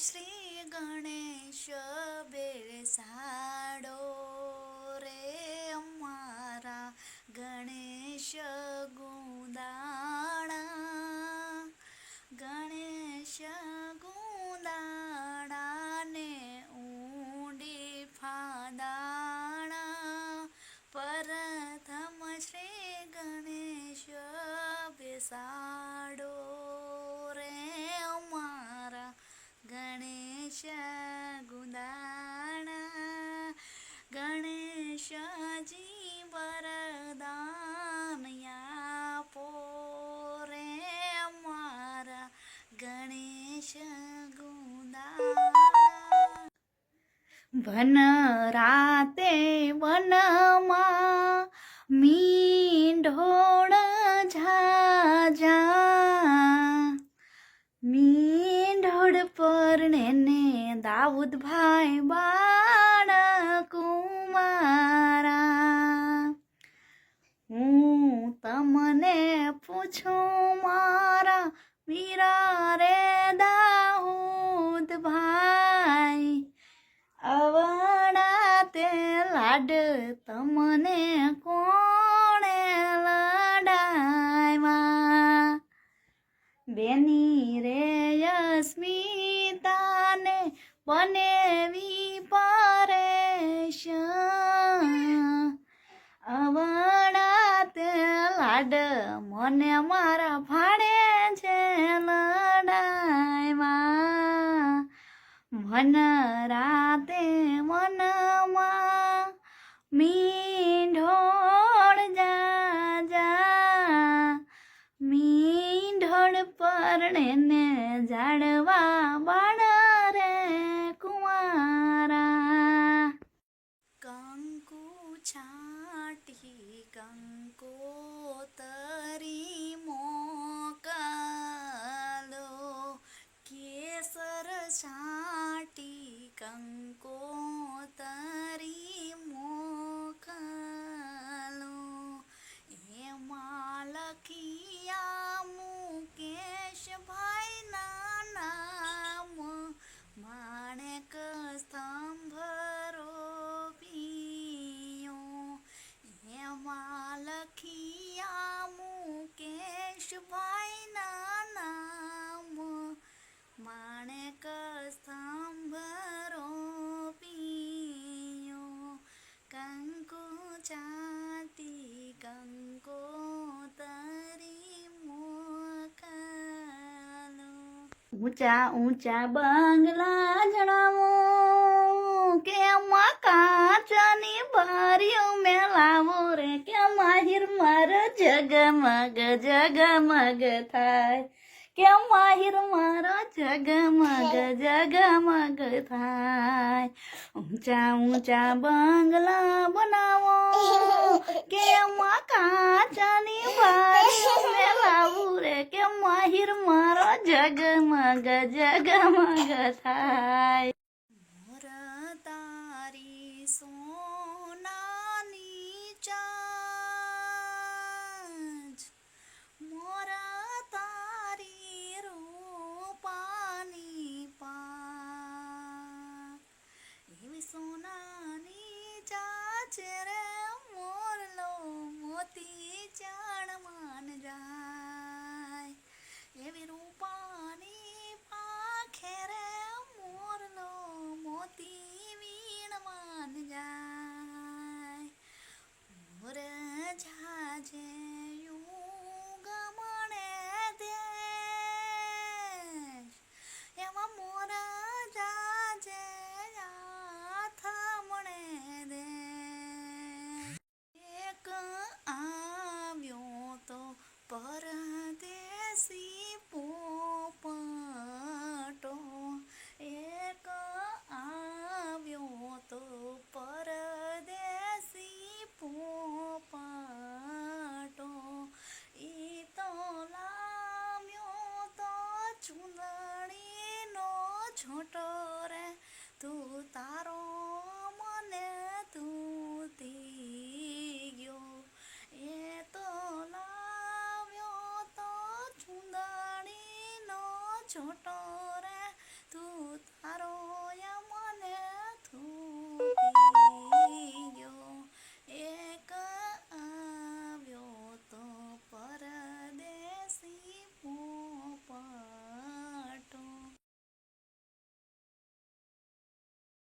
શ્રી ગણેશ બેસાડો રે અમારા ગણેશ ગુંદાણા. ગણેશ ગુંદાણાને ઊંડી ફાદાણા. પ્રથમ શ્રી ગણેશ બેસાડો રે અમારા ગણેશ ગુંદાણા. ગણેશજી વરદાન આપો રે અમારા ગણેશ ગુંદાણા. વન રાતે વનમાં મીંઢોળ ઝાઝા. મીંઢોળ પરણે ને દાઉદભાઈ બાળકુમારા. હું તમને પૂછું મારા વીરા રે દાઉદભાઈ, અવળા તે લાડ તમને કોણે લડાવ્યા? બેની રે અસ્મિતાને બનેવી પરેશાન. અવળા તે લાડ મને મારા ભાડે છે લડાવ્યા. વન રાતે વનમાં મીંઢોળ ઝાઝા. મીંઢોળ પરણે ને ઝાડવા બાળ રે કુંવારા. કંકુ છાટી કંકોતરી મોકલો. કેસર છાટી કંકોતરી મોકલો. એમાં લખિયા મુકેશભાઈના નામ, માણેક સ્તંભ રોપ્યો. એમાં લખિયા મુકેશભાઈના નામ, માણેક સ્તંભ રોપ્યો. કંકુ છાટી કંકોતરી મોકલો. ઊંચા ઊંચા બંગલા જણાવો કે એમાં કાચની બારીઓ મેલાવો રે, કે માહિર મારો જગમગ જગમગ થાય. કે માહિર મારો જગમગ જગમગ થાય. ઊંચા ઊંચા બંગલા બનાવો કે એમાં કાચની બારીઓ મેલાવું રે, કે માહિર મારો જગમગ જગમગ થાય. મોર તારી સોનાની ચાંચ, મોર તારી રૂપાની પાંખ. એવી સોનાની ચાંચ રે મોરલો મોતી ચાણમાં જાય. એવી રૂપાની પાંખે રે મોરલો મોતી વીણમાં જાય. મોર ઝાઝે યુગમણે દેશ, એમાં મોર ઝાઝે આથમણે દેશ. એક આવ્યો તો પરદેશી પોપટો. એક આવ્યો તો પરદેશી પોપટો. ઈ તો લાવ્યો તો ચૂંદડીનો છોટો રે, તું તારો મને તૂટી ગયો. એ તો લાવ્યો તો ચૂંદડીનો છોટો રે, તું તારો યા